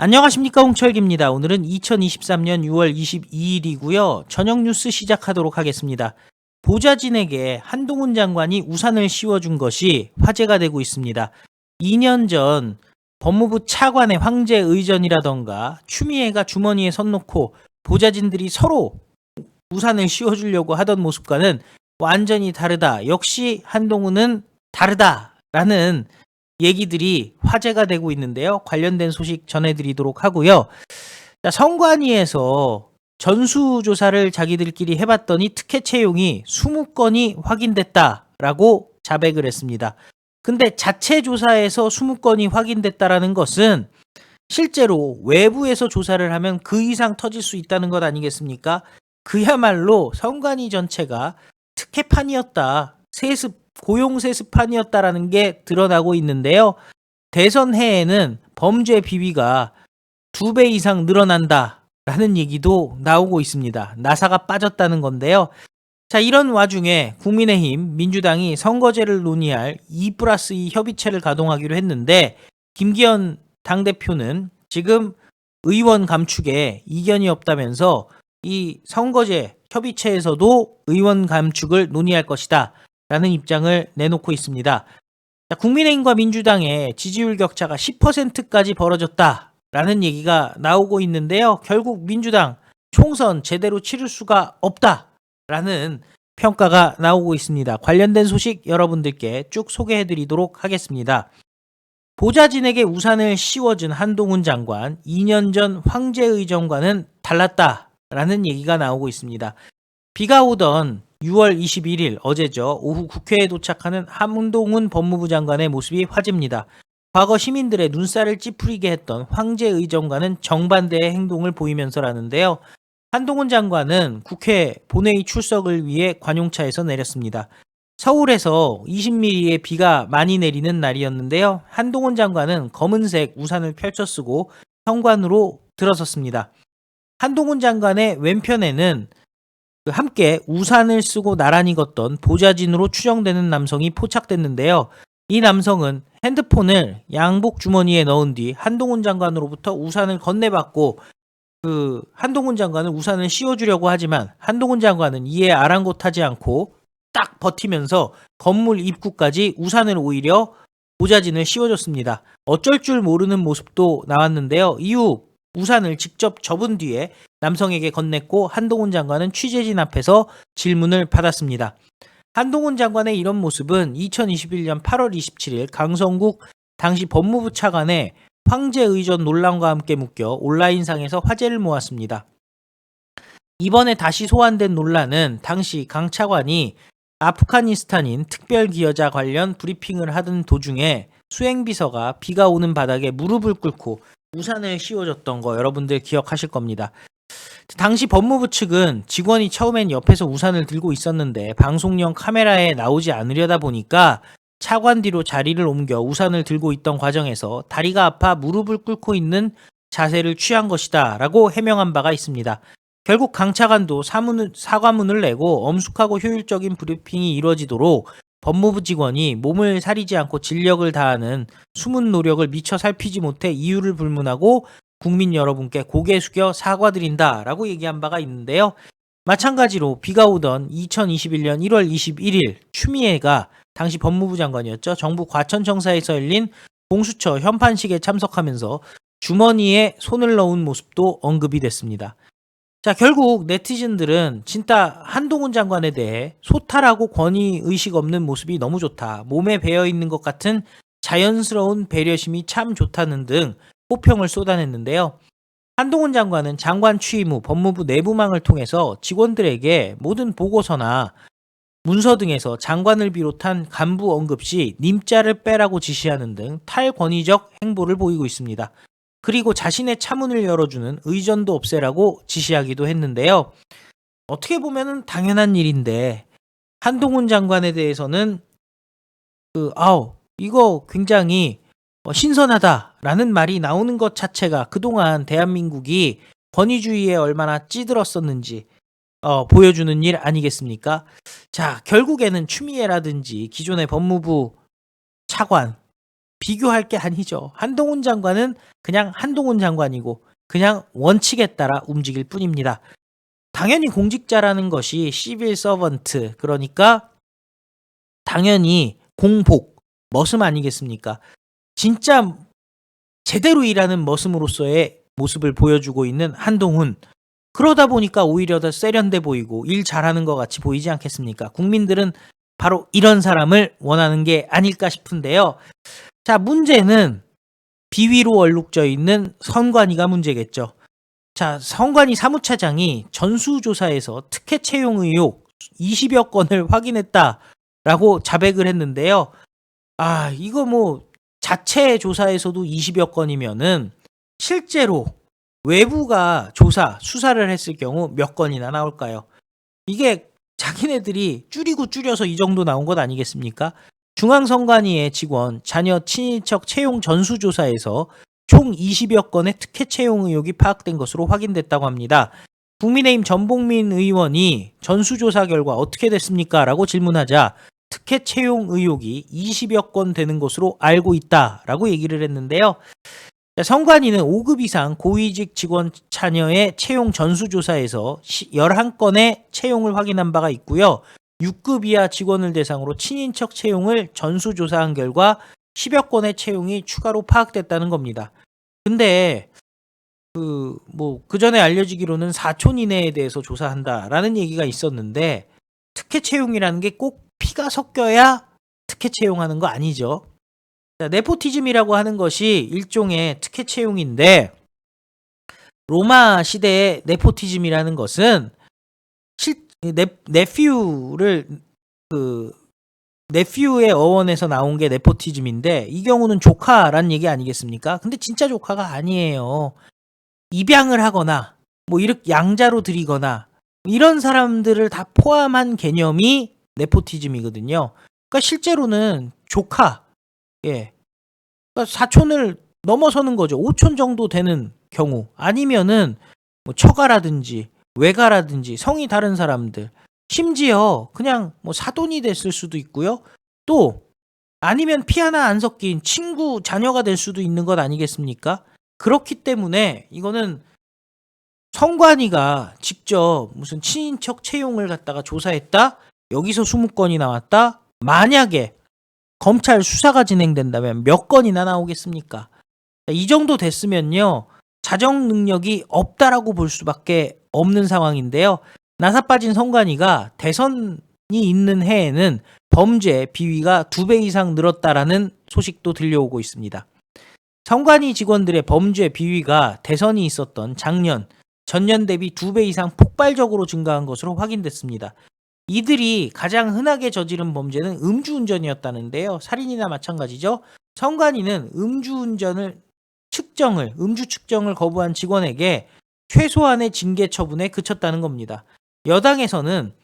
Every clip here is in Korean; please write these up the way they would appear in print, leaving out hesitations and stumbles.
안녕하십니까, 홍철기입니다. 오늘은 2023년 6월 22일이고요. 저녁 뉴스 시작하도록 하겠습니다. 보좌진에게 한동훈 장관이 우산을 씌워준 것이 화제가 되고 있습니다. 2년 전 법무부 차관의 황제 의전이라던가 추미애가 주머니에 손 놓고 보좌진들이 서로 우산을 씌워주려고 하던 모습과는 완전히 다르다. 역시 한동훈은 다르다라는 얘기들이 화제가 되고 있는데요. 관련된 소식 전해드리도록 하고요. 자, 선관위에서 전수조사를 자기들끼리 해봤더니 특혜 채용이 20건이 확인됐다라고 자백을 했습니다. 근데 자체 조사에서 20건이 확인됐다라는 것은 실제로 외부에서 조사를 하면 그 이상 터질 수 있다는 것 아니겠습니까? 그야말로 선관위 전체가 특혜판이었다. 고용세습판이었다라는 게 드러나고 있는데요. 대선 해에는 범죄 비위가 2배 이상 늘어난다라는 얘기도 나오고 있습니다. 나사가 빠졌다는 건데요. 자, 이런 와중에 국민의힘, 민주당이 선거제를 논의할 2+2 협의체를 가동하기로 했는데 김기현 당대표는 지금 의원 감축에 이견이 없다면서 이 선거제 협의체에서도 의원 감축을 논의할 것이다 라는 입장을 내놓고 있습니다. 자, 국민의힘과 민주당의 지지율 격차가 10%까지 벌어졌다라는 얘기가 나오고 있는데요. 결국 민주당 총선 제대로 치를 수가 없다라는 평가가 나오고 있습니다. 관련된 소식 여러분들께 쭉 소개해드리도록 하겠습니다. 보좌진에게 우산을 씌워준 한동훈 장관, 2년 전 황제 의전과는 달랐다라는 얘기가 나오고 있습니다. 비가 오던 6월 21일 어제죠. 오후 국회에 도착하는 한동훈 법무부 장관의 모습이 화제입니다. 과거 시민들의 눈살을 찌푸리게 했던 황제 의전과는 정반대의 행동을 보이면서라는데요. 한동훈 장관은 국회 본회의 출석을 위해 관용차에서 내렸습니다. 서울에서 20mm의 비가 많이 내리는 날이었는데요. 한동훈 장관은 검은색 우산을 펼쳐 쓰고 현관으로 들어섰습니다. 한동훈 장관의 왼편에는 함께 우산을 쓰고 나란히 걷던 보좌진으로 추정되는 남성이 포착됐는데요. 이 남성은 핸드폰을 양복 주머니에 넣은 뒤 한동훈 장관으로부터 우산을 건네받고 한동훈 장관은 우산을 씌워주려고 하지만 한동훈 장관은 이에 아랑곳하지 않고 딱 버티면서 건물 입구까지 우산을 오히려 보좌진을 씌워줬습니다. 어쩔 줄 모르는 모습도 나왔는데요. 이후 우산을 직접 접은 뒤에 남성에게 건넸고 한동훈 장관은 취재진 앞에서 질문을 받았습니다. 한동훈 장관의 이런 모습은 2021년 8월 27일 강성국 당시 법무부 차관의 황제 의전 논란과 함께 묶여 온라인상에서 화제를 모았습니다. 이번에 다시 소환된 논란은 당시 강 차관이 아프가니스탄인 특별기여자 관련 브리핑을 하던 도중에 수행비서가 비가 오는 바닥에 무릎을 꿇고 우산을 씌워줬던 거 여러분들 기억하실 겁니다. 당시 법무부 측은 직원이 처음엔 옆에서 우산을 들고 있었는데 방송용 카메라에 나오지 않으려다 보니까 차관 뒤로 자리를 옮겨 우산을 들고 있던 과정에서 다리가 아파 무릎을 꿇고 있는 자세를 취한 것이다 라고 해명한 바가 있습니다. 결국 강 차관도 사과문을 내고 엄숙하고 효율적인 브리핑이 이루어지도록 법무부 직원이 몸을 사리지 않고 진력을 다하는 숨은 노력을 미처 살피지 못해 이유를 불문하고 국민 여러분께 고개 숙여 사과드린다라고 얘기한 바가 있는데요. 마찬가지로 비가 오던 2021년 1월 21일 추미애가 당시 법무부 장관이었죠. 정부 과천청사에서 열린 공수처 현판식에 참석하면서 주머니에 손을 넣은 모습도 언급이 됐습니다. 자, 결국 네티즌들은 진짜 한동훈 장관에 대해 소탈하고 권위의식 없는 모습이 너무 좋다. 몸에 배어있는 것 같은 자연스러운 배려심이 참 좋다는 등 호평을 쏟아냈는데요. 한동훈 장관은 장관 취임 후 법무부 내부망을 통해서 직원들에게 모든 보고서나 문서 등에서 장관을 비롯한 간부 언급 시 님자를 빼라고 지시하는 등 탈권위적 행보를 보이고 있습니다. 그리고 자신의 차문을 열어주는 의전도 없애라고 지시하기도 했는데요. 어떻게 보면 당연한 일인데 한동훈 장관에 대해서는 이거 굉장히 신선하다라는 말이 나오는 것 자체가 그동안 대한민국이 권위주의에 얼마나 찌들었었는지 보여주는 일 아니겠습니까? 자, 결국에는 추미애라든지 기존의 법무부 차관 비교할 게 아니죠. 한동훈 장관은 그냥 한동훈 장관이고 그냥 원칙에 따라 움직일 뿐입니다. 당연히 공직자라는 것이 시빌 서번트, 그러니까 당연히 공복, 머슴 아니겠습니까? 진짜 제대로 일하는 머슴으로서의 모습을 보여주고 있는 한동훈. 그러다 보니까 오히려 더 세련돼 보이고 일 잘하는 것 같이 보이지 않겠습니까? 국민들은 바로 이런 사람을 원하는 게 아닐까 싶은데요. 자, 문제는 비위로 얼룩져 있는 선관위가 문제겠죠. 자, 선관위 사무차장이 전수조사에서 특혜 채용 의혹 20여 건을 확인했다라고 자백을 했는데요. 이거 뭐 자체 조사에서도 20여 건이면은 실제로 외부가 수사를 했을 경우 몇 건이나 나올까요? 이게 자기네들이 줄여서 이 정도 나온 것 아니겠습니까? 중앙선관위의 직원 자녀 친인척 채용 전수조사에서 총 20여 건의 특혜 채용 의혹이 파악된 것으로 확인됐다고 합니다. 국민의힘 전봉민 의원이 전수조사 결과 어떻게 됐습니까? 라고 질문하자 특혜 채용 의혹이 20여 건 되는 것으로 알고 있다라고 얘기를 했는데요. 선관위는 5급 이상 고위직 직원 자녀의 채용 전수조사에서 11건의 채용을 확인한 바가 있고요. 6급 이하 직원을 대상으로 친인척 채용을 전수조사한 결과 10여 건의 채용이 추가로 파악됐다는 겁니다. 근데 그 전에 알려지기로는 사촌 이내에 대해서 조사한다라는 얘기가 있었는데 특혜 채용이라는 게 꼭 피가 섞여야 특혜 채용하는 거 아니죠. 자, 네포티즘이라고 하는 것이 일종의 특혜 채용인데 로마 시대의 네포티즘이라는 것은 네퓨의 어원에서 나온 게 네포티즘인데 이 경우는 조카란 얘기 아니겠습니까? 근데 진짜 조카가 아니에요. 입양을 하거나 뭐 이렇게 양자로 들이거나 이런 사람들을 다 포함한 개념이 네포티즘이거든요. 그러니까 실제로는 조카, 그러니까 사촌을 넘어서는 거죠. 5촌 정도 되는 경우 아니면은 뭐 처가라든지 외가라든지 성이 다른 사람들, 심지어 그냥 뭐 사돈이 됐을 수도 있고요. 또 아니면 피 하나 안 섞인 친구 자녀가 될 수도 있는 것 아니겠습니까? 그렇기 때문에 이거는 선관위가 직접 무슨 친인척 채용을 갖다가 조사했다? 여기서 20건이 나왔다? 만약에 검찰 수사가 진행된다면 몇 건이나 나오겠습니까? 이 정도 됐으면요. 자정 능력이 없다라고 볼 수밖에 없는 상황인데요. 나사 빠진 선관위가 대선이 있는 해에는 범죄 비위가 2배 이상 늘었다라는 소식도 들려오고 있습니다. 선관위 직원들의 범죄 비위가 대선이 있었던 작년, 전년 대비 2배 이상 폭발적으로 증가한 것으로 확인됐습니다. 이들이 가장 흔하게 저지른 범죄는 음주운전이었다는데요. 살인이나 마찬가지죠. 선관위는 음주 측정을 거부한 직원에게 최소한의 징계 처분에 그쳤다는 겁니다. 여당에서는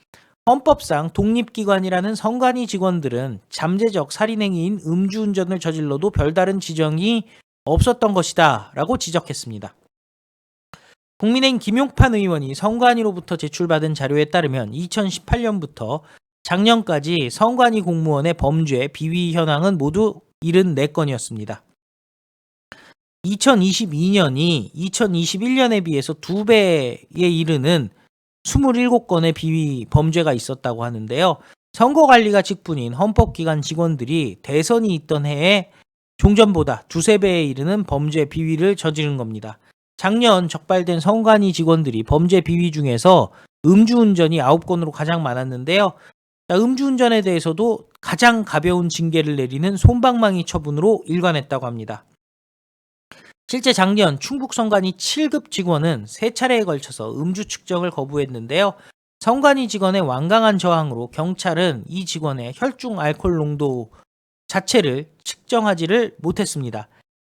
헌법상 독립기관이라는 선관위 직원들은 잠재적 살인행위인 음주운전을 저질러도 별다른 지정이 없었던 것이다 라고 지적했습니다. 국민의힘 김용판 의원이 선관위로부터 제출받은 자료에 따르면 2018년부터 작년까지 선관위 공무원의 범죄 비위 현황은 모두 74건이었습니다. 2022년이 2021년에 비해서 2배에 이르는 27건의 비위 범죄가 있었다고 하는데요. 선거관리가 직분인 헌법기관 직원들이 대선이 있던 해에 종전보다 2~3배에 이르는 범죄 비위를 저지른 겁니다. 작년 적발된 선관위 직원들이 범죄 비위 중에서 음주운전이 9건으로 가장 많았는데요. 음주운전에 대해서도 가장 가벼운 징계를 내리는 솜방망이 처분으로 일관했다고 합니다. 실제 작년 충북 선관위 7급 직원은 3차례에 걸쳐서 음주 측정을 거부했는데요. 선관위 직원의 완강한 저항으로 경찰은 이 직원의 혈중 알코올 농도 자체를 측정하지를 못했습니다.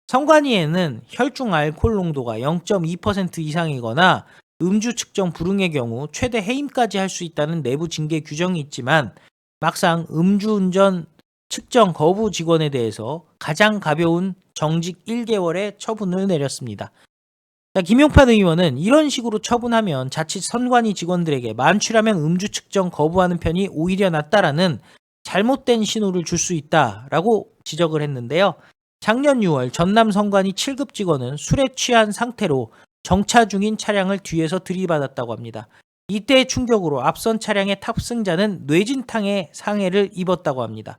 선관위에는 혈중 알코올 농도가 0.2% 이상이거나 음주 측정 불응의 경우 최대 해임까지 할 수 있다는 내부 징계 규정이 있지만 막상 음주운전 측정 거부 직원에 대해서 가장 가벼운 정직 1개월의 처분을 내렸습니다. 김용판 의원은 이런 식으로 처분하면 자칫 선관위 직원들에게 만취라면 음주 측정 거부하는 편이 오히려 낫다라는 잘못된 신호를 줄 수 있다라고 지적을 했는데요. 작년 6월 전남 선관위 7급 직원은 술에 취한 상태로 정차 중인 차량을 뒤에서 들이받았다고 합니다. 이때의 충격으로 앞선 차량의 탑승자는 뇌진탕의 상해를 입었다고 합니다.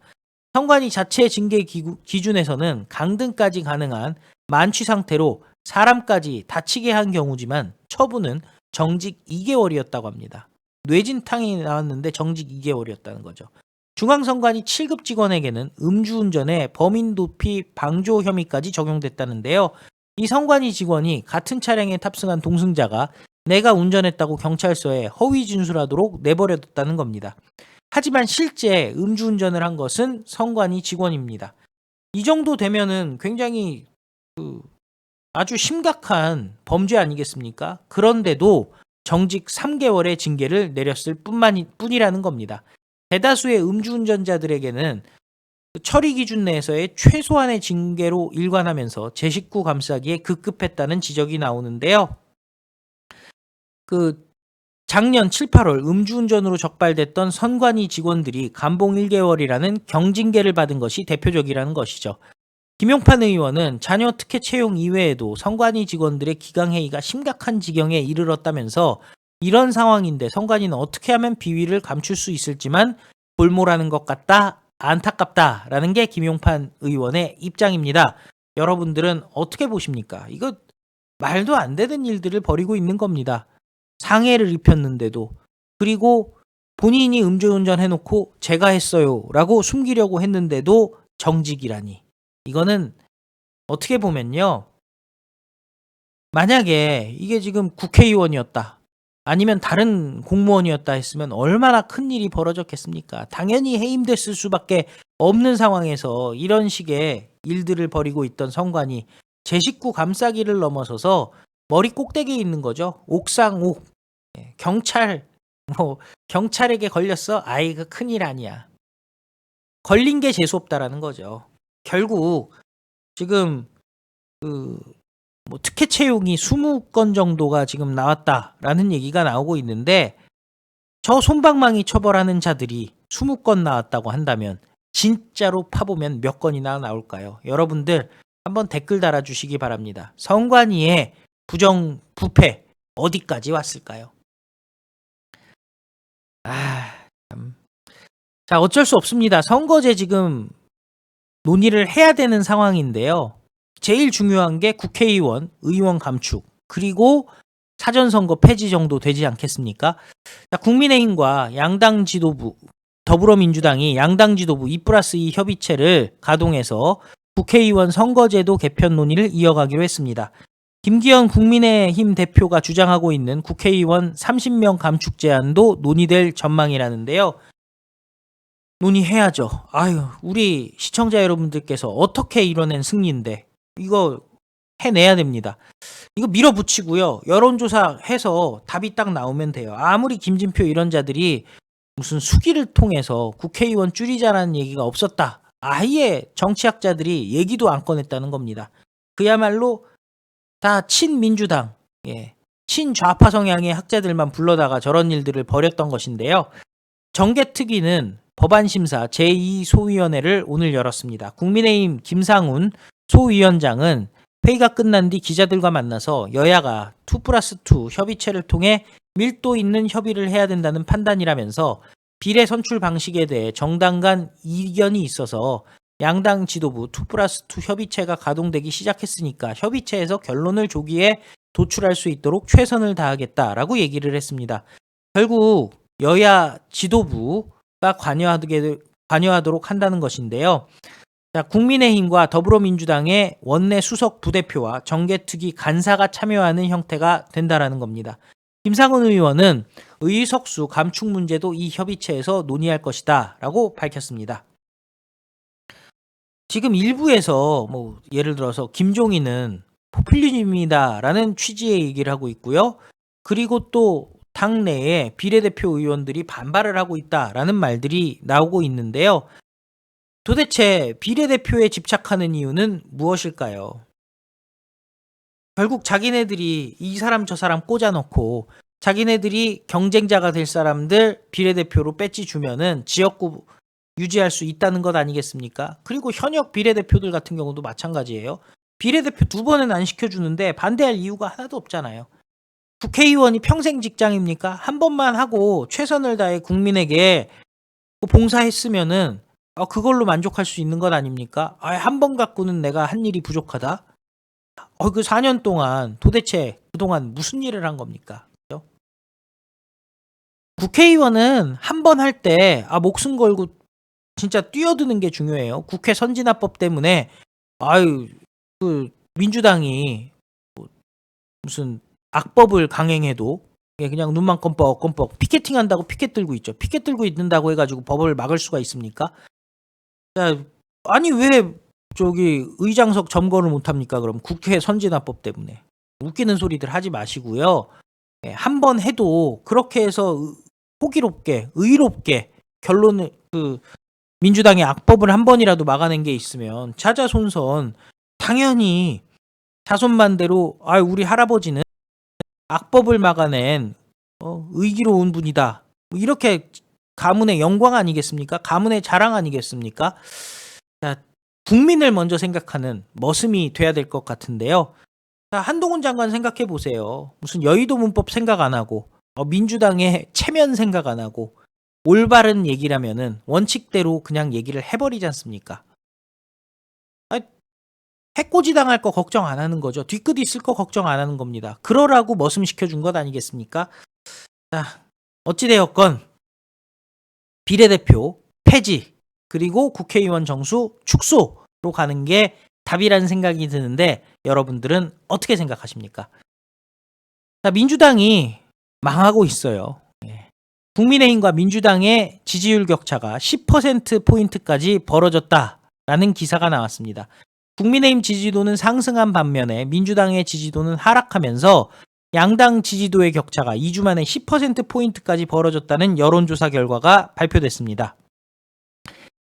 선관위 자체 징계 기준에서는 강등까지 가능한 만취 상태로 사람까지 다치게 한 경우지만 처분은 정직 2개월이었다고 합니다. 뇌진탕이 나왔는데 정직 2개월이었다는 거죠. 중앙선관위 7급 직원에게는 음주운전에 범인 도피 방조 혐의까지 적용됐다는데요. 이 선관위 직원이 같은 차량에 탑승한 동승자가 내가 운전했다고 경찰서에 허위 진술하도록 내버려뒀다는 겁니다. 하지만 실제 음주운전을 한 것은 선관위 직원입니다. 이 정도 되면은 굉장히 아주 심각한 범죄 아니겠습니까? 그런데도 정직 3개월의 징계를 내렸을 뿐이라는 겁니다. 대다수의 음주운전자들에게는 처리 기준 내에서의 최소한의 징계로 일관하면서 제 식구 감싸기에 급급했다는 지적이 나오는데요. 작년 7, 8월 음주운전으로 적발됐던 선관위 직원들이 감봉 1개월이라는 경징계를 받은 것이 대표적이라는 것이죠. 김용판 의원은 자녀 특혜 채용 이외에도 선관위 직원들의 기강회의가 심각한 지경에 이르렀다면서 이런 상황인데 선관위는 어떻게 하면 비위를 감출 수 있을지만 골몰하는 것 같다, 안타깝다라는 게 김용판 의원의 입장입니다. 여러분들은 어떻게 보십니까? 이거 말도 안 되는 일들을 벌이고 있는 겁니다. 상해를 입혔는데도, 그리고 본인이 음주운전 해놓고 제가 했어요 라고 숨기려고 했는데도 정직이라니. 이거는 어떻게 보면요, 만약에 이게 지금 국회의원이었다, 아니면 다른 공무원이었다 했으면 얼마나 큰 일이 벌어졌겠습니까? 당연히 해임됐을 수밖에 없는 상황에서 이런 식의 일들을 벌이고 있던 선관위, 제 식구 감싸기를 넘어서서 머리 꼭대기에 있는 거죠. 옥상옥. 경찰에게 걸렸어? 아이, 그 큰일 아니야. 걸린 게 재수없다라는 거죠. 결국 지금 특혜 채용이 20건 정도가 지금 나왔다라는 얘기가 나오고 있는데, 저 솜방망이 처벌하는 자들이 20건 나왔다고 한다면 진짜로 파보면 몇 건이나 나올까요? 여러분들 한번 댓글 달아주시기 바랍니다. 선관위의 부패 어디까지 왔을까요? 참. 자, 어쩔 수 없습니다. 선거제 지금 논의를 해야 되는 상황인데요. 제일 중요한 게 국회의원, 의원 감축, 그리고 사전선거 폐지 정도 되지 않겠습니까? 자, 국민의힘과 양당 지도부, 더불어민주당이 양당 지도부 2+2 협의체를 가동해서 국회의원 선거제도 개편 논의를 이어가기로 했습니다. 김기현 국민의힘 대표가 주장하고 있는 국회의원 30명 감축 제안도 논의될 전망이라는데요. 논의해야죠. 아유, 우리 시청자 여러분들께서 어떻게 이뤄낸 승리인데 이거 해내야 됩니다. 이거 밀어붙이고요. 여론조사 해서 답이 딱 나오면 돼요. 아무리 김진표 이런 자들이 무슨 수기를 통해서 국회의원 줄이자라는 얘기가 없었다, 아예 정치학자들이 얘기도 안 꺼냈다는 겁니다. 그야말로 다 친민주당, 친좌파 성향의 학자들만 불러다가 저런 일들을 벌였던 것인데요. 정개특위는 법안심사 제2소위원회를 오늘 열었습니다. 국민의힘 김상훈 소위원장은 회의가 끝난 뒤 기자들과 만나서 여야가 2+2 협의체를 통해 밀도 있는 협의를 해야 된다는 판단이라면서 비례 선출 방식에 대해 정당 간 이견이 있어서 양당 지도부 2+2 협의체가 가동되기 시작했으니까 협의체에서 결론을 조기에 도출할 수 있도록 최선을 다하겠다라고 얘기를 했습니다. 결국 여야 지도부가 관여하도록 한다는 것인데요. 자, 국민의힘과 더불어민주당의 원내 수석 부대표와 정개특위 간사가 참여하는 형태가 된다라는 겁니다. 김상훈 의원은 의석수 감축 문제도 이 협의체에서 논의할 것이다 라고 밝혔습니다. 지금 일부에서 예를 들어서 김종인은 포퓰리즘이다라는 취지의 얘기를 하고 있고요. 그리고 또 당내에 비례대표 의원들이 반발을 하고 있다라는 말들이 나오고 있는데요. 도대체 비례대표에 집착하는 이유는 무엇일까요? 결국 자기네들이 이 사람 저 사람 꽂아놓고 자기네들이 경쟁자가 될 사람들 비례대표로 배지 주면은 지역구 유지할 수 있다는 것 아니겠습니까? 그리고 현역 비례대표들 같은 경우도 마찬가지예요. 비례대표 2번은 안 시켜주는데 반대할 이유가 하나도 없잖아요. 국회의원이 평생 직장입니까? 한 번만 하고 최선을 다해 국민에게 봉사했으면은 그걸로 만족할 수 있는 것 아닙니까? 한 번 갖고는 내가 한 일이 부족하다? 그 4년 동안 도대체 그동안 무슨 일을 한 겁니까? 그죠? 국회의원은 한 번 할 때 목숨 걸고 진짜 뛰어드는 게 중요해요. 국회 선진화법 때문에 민주당이 무슨 악법을 강행해도 그냥 눈만 껌뻑껌뻑 피켓팅 한다고 피켓 들고 있죠. 피켓 들고 있는다고 해가지고 법을 막을 수가 있습니까? 아니 왜 의장석 점거를 못합니까? 그럼 국회 선진화법 때문에. 웃기는 소리들 하지 마시고요. 한 번 해도 그렇게 해서 호기롭게 의롭게 결론을 민주당의 악법을 한 번이라도 막아낸 게 있으면 자자손손 당연히 자손만대로 우리 할아버지는 악법을 막아낸 의기로운 분이다. 이렇게 가문의 영광 아니겠습니까? 가문의 자랑 아니겠습니까? 자, 국민을 먼저 생각하는 머슴이 돼야 될 것 같은데요. 자, 한동훈 장관 생각해 보세요. 무슨 여의도 문법 생각 안 하고 민주당의 체면 생각 안 하고 올바른 얘기라면은 원칙대로 그냥 얘기를 해버리지 않습니까? 해코지 당할 거 걱정 안 하는 거죠. 뒤끝 있을 거 걱정 안 하는 겁니다. 그러라고 머슴 시켜준 것 아니겠습니까? 자, 어찌되었건 비례대표 폐지 그리고 국회의원 정수 축소로 가는 게 답이라는 생각이 드는데 여러분들은 어떻게 생각하십니까? 자, 민주당이 망하고 있어요. 국민의힘과 민주당의 지지율 격차가 10%포인트까지 벌어졌다라는 기사가 나왔습니다. 국민의힘 지지도는 상승한 반면에 민주당의 지지도는 하락하면서 양당 지지도의 격차가 2주 만에 10%포인트까지 벌어졌다는 여론조사 결과가 발표됐습니다.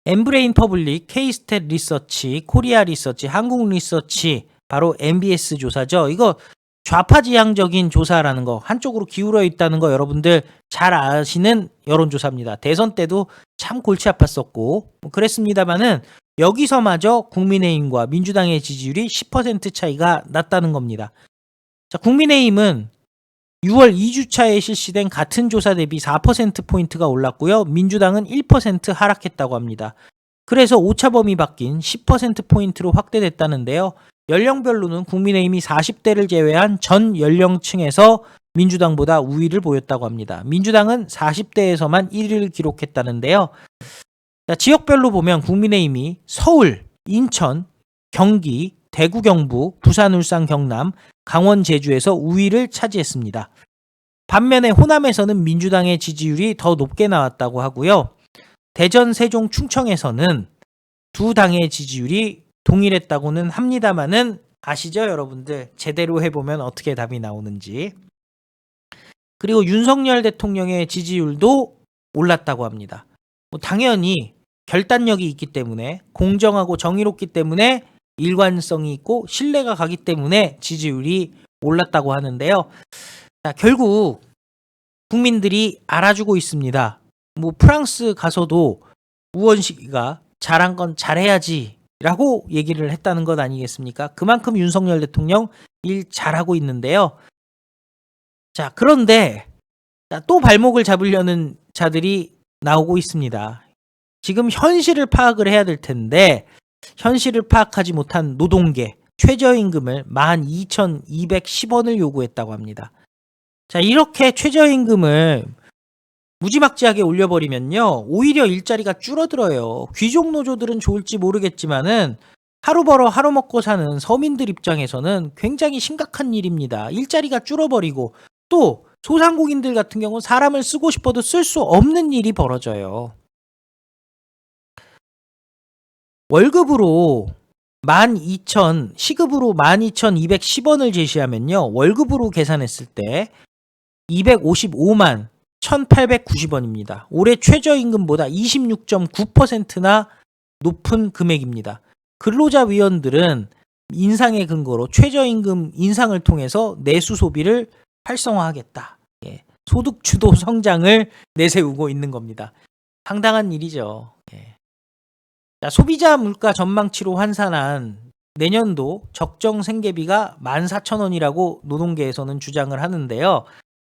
엠브레인 퍼블릭, K스탯 리서치, 코리아 리서치, 한국 리서치, 바로 MBS 조사죠. 이거 좌파지향적인 조사라는 거, 한쪽으로 기울어 있다는 거 여러분들 잘 아시는 여론조사입니다. 대선 때도 참 골치 아팠었고 그랬습니다만은 여기서마저 국민의힘과 민주당의 지지율이 10% 차이가 났다는 겁니다. 자, 국민의힘은 6월 2주차에 실시된 같은 조사 대비 4%포인트가 올랐고요. 민주당은 1% 하락했다고 합니다. 그래서 오차범위 바뀐 10%포인트로 확대됐다는데요. 연령별로는 국민의힘이 40대를 제외한 전 연령층에서 민주당보다 우위를 보였다고 합니다. 민주당은 40대에서만 1위를 기록했다는데요. 자, 지역별로 보면 국민의힘이 서울, 인천, 경기, 대구, 경북, 부산, 울산, 경남, 강원, 제주에서 우위를 차지했습니다. 반면에 호남에서는 민주당의 지지율이 더 높게 나왔다고 하고요. 대전, 세종, 충청에서는 두 당의 지지율이 동일했다고는 합니다만은 아시죠, 여러분들? 제대로 해보면 어떻게 답이 나오는지. 그리고 윤석열 대통령의 지지율도 올랐다고 합니다. 당연히 결단력이 있기 때문에 공정하고 정의롭기 때문에 일관성이 있고 신뢰가 가기 때문에 지지율이 올랐다고 하는데요. 자, 결국 국민들이 알아주고 있습니다. 프랑스 가서도 우원식이가 잘한 건 잘해야지 라고 얘기를 했다는 것 아니겠습니까? 그만큼 윤석열 대통령 일 잘하고 있는데요. 자, 그런데 또 발목을 잡으려는 자들이 나오고 있습니다. 지금 현실을 파악을 해야 될 텐데 현실을 파악하지 못한 노동계 최저임금을 12,210원을 요구했다고 합니다. 자, 이렇게 최저임금을 무지막지하게 올려버리면요, 오히려 일자리가 줄어들어요. 귀족 노조들은 좋을지 모르겠지만은 하루 벌어 하루 먹고 사는 서민들 입장에서는 굉장히 심각한 일입니다. 일자리가 줄어버리고 또 소상공인들 같은 경우 사람을 쓰고 싶어도 쓸 수 없는 일이 벌어져요. 월급으로 시급으로 12,210원을 제시하면요, 월급으로 계산했을 때 255만 1,890원입니다. 올해 최저임금보다 26.9%나 높은 금액입니다. 근로자위원들은 인상의 근거로 최저임금 인상을 통해서 내수 소비를 활성화하겠다. 소득 주도 성장을 내세우고 있는 겁니다. 황당한 일이죠. 자, 소비자 물가 전망치로 환산한 내년도 적정 생계비가 14,000원이라고 노동계에서는 주장을 하는데요.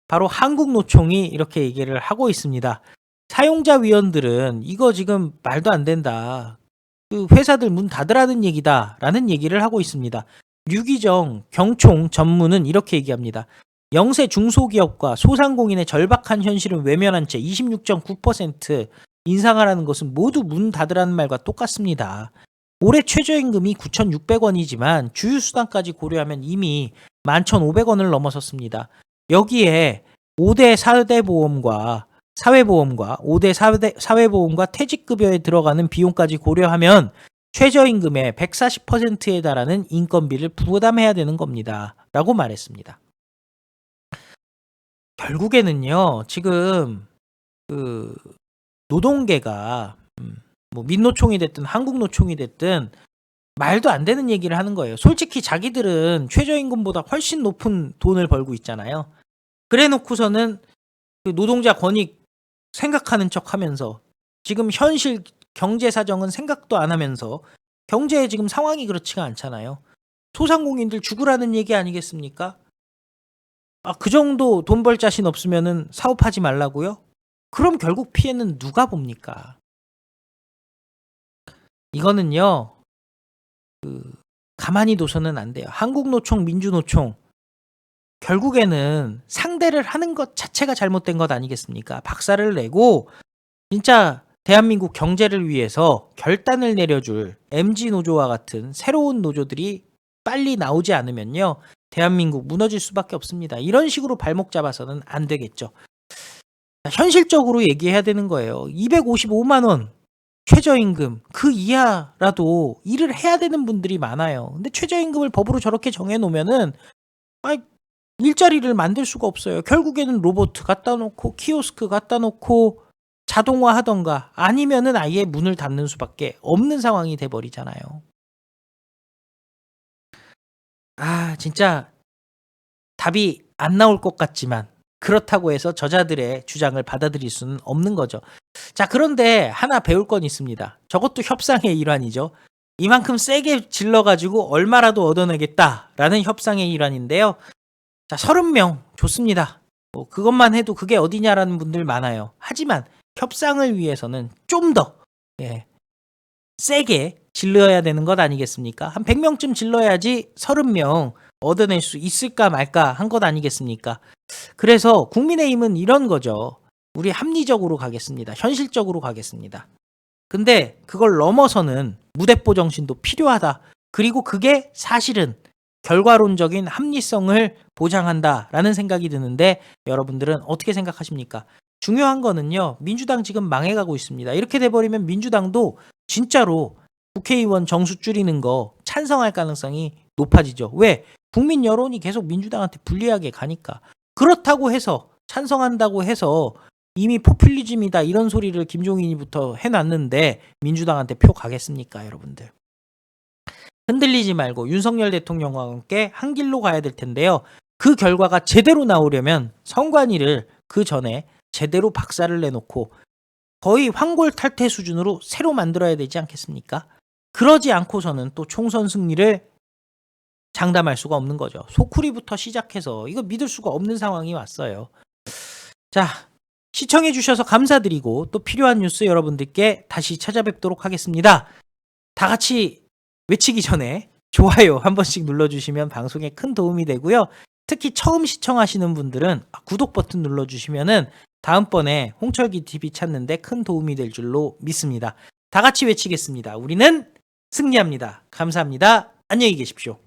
바로 한국노총이 이렇게 얘기를 하고 있습니다. 사용자 위원들은 이거 지금 말도 안 된다. 그 회사들 문 닫으라는 얘기다라는 얘기를 하고 있습니다. 류기정 경총 전무는 이렇게 얘기합니다. 영세 중소기업과 소상공인의 절박한 현실을 외면한 채 26.9% 인상하라는 것은 모두 문 닫으라는 말과 똑같습니다. 올해 최저임금이 9,600원이지만 주휴수당까지 고려하면 이미 11,500원을 넘어섰습니다. 여기에 5대 4대 보험과 사회보험과 5대 사회보험과 퇴직급여에 들어가는 비용까지 고려하면 최저임금의 140%에 달하는 인건비를 부담해야 되는 겁니다. 라고 말했습니다. 결국에는요, 지금 그 노동계가 뭐 민노총이 됐든 한국노총이 됐든 말도 안 되는 얘기를 하는 거예요. 솔직히 자기들은 최저임금보다 훨씬 높은 돈을 벌고 있잖아요. 그래 놓고서는 그 노동자 권익 생각하는 척 하면서 지금 현실 경제 사정은 생각도 안 하면서 경제의 지금 상황이 그렇지가 않잖아요. 소상공인들 죽으라는 얘기 아니겠습니까? 그 정도 돈 벌 자신 없으면은 사업하지 말라고요? 그럼 결국 피해는 누가 봅니까? 이거는요, 가만히 둬서는 안 돼요. 한국노총, 민주노총, 결국에는 상대를 하는 것 자체가 잘못된 것 아니겠습니까? 박살을 내고 진짜 대한민국 경제를 위해서 결단을 내려줄 MG노조와 같은 새로운 노조들이 빨리 나오지 않으면요, 대한민국 무너질 수밖에 없습니다. 이런 식으로 발목 잡아서는 안 되겠죠. 현실적으로 얘기해야 되는 거예요. 255만 원 최저임금 그 이하라도 일을 해야 되는 분들이 많아요. 근데 최저임금을 법으로 저렇게 정해놓으면은 일자리를 만들 수가 없어요. 결국에는 로봇 갖다 놓고 키오스크 갖다 놓고 자동화 하던가 아니면은 아예 문을 닫는 수밖에 없는 상황이 돼버리잖아요. 진짜 답이 안 나올 것 같지만 그렇다고 해서 저자들의 주장을 받아들일 수는 없는 거죠. 자, 그런데 하나 배울 건 있습니다. 저것도 협상의 일환이죠. 이만큼 세게 질러가지고 얼마라도 얻어내겠다라는 협상의 일환인데요. 자, 30명 좋습니다. 뭐 그것만 해도 그게 어디냐라는 분들 많아요. 하지만 협상을 위해서는 좀 더 세게 질러야 되는 것 아니겠습니까? 한 100명쯤 질러야지 30명 얻어낼 수 있을까 말까 한 것 아니겠습니까? 그래서 국민의힘은 이런 거죠. 우리 합리적으로 가겠습니다. 현실적으로 가겠습니다. 근데 그걸 넘어서는 무대뽀 정신도 필요하다. 그리고 그게 사실은 결과론적인 합리성을 보장한다라는 생각이 드는데 여러분들은 어떻게 생각하십니까? 중요한 거는요. 민주당 지금 망해가고 있습니다. 이렇게 돼버리면 민주당도 진짜로 국회의원 정수 줄이는 거 찬성할 가능성이 높아지죠. 왜? 국민 여론이 계속 민주당한테 불리하게 가니까. 그렇다고 해서 찬성한다고 해서 이미 포퓰리즘이다 이런 소리를 김종인이부터 해놨는데 민주당한테 표 가겠습니까, 여러분들? 흔들리지 말고 윤석열 대통령과 함께 한 길로 가야 될 텐데요. 그 결과가 제대로 나오려면 선관위를 그 전에 제대로 박살을 내놓고 거의 황골탈퇴 수준으로 새로 만들어야 되지 않겠습니까? 그러지 않고서는 또 총선 승리를 장담할 수가 없는 거죠. 소쿠리부터 시작해서 이거 믿을 수가 없는 상황이 왔어요. 자, 시청해 주셔서 감사드리고 또 필요한 뉴스 여러분들께 다시 찾아뵙도록 하겠습니다. 다 같이 외치기 전에 좋아요 한 번씩 눌러주시면 방송에 큰 도움이 되고요. 특히 처음 시청하시는 분들은 구독 버튼 눌러주시면은 다음번에 홍철기 TV 찾는데 큰 도움이 될 줄로 믿습니다. 다 같이 외치겠습니다. 우리는 승리합니다. 감사합니다. 안녕히 계십시오.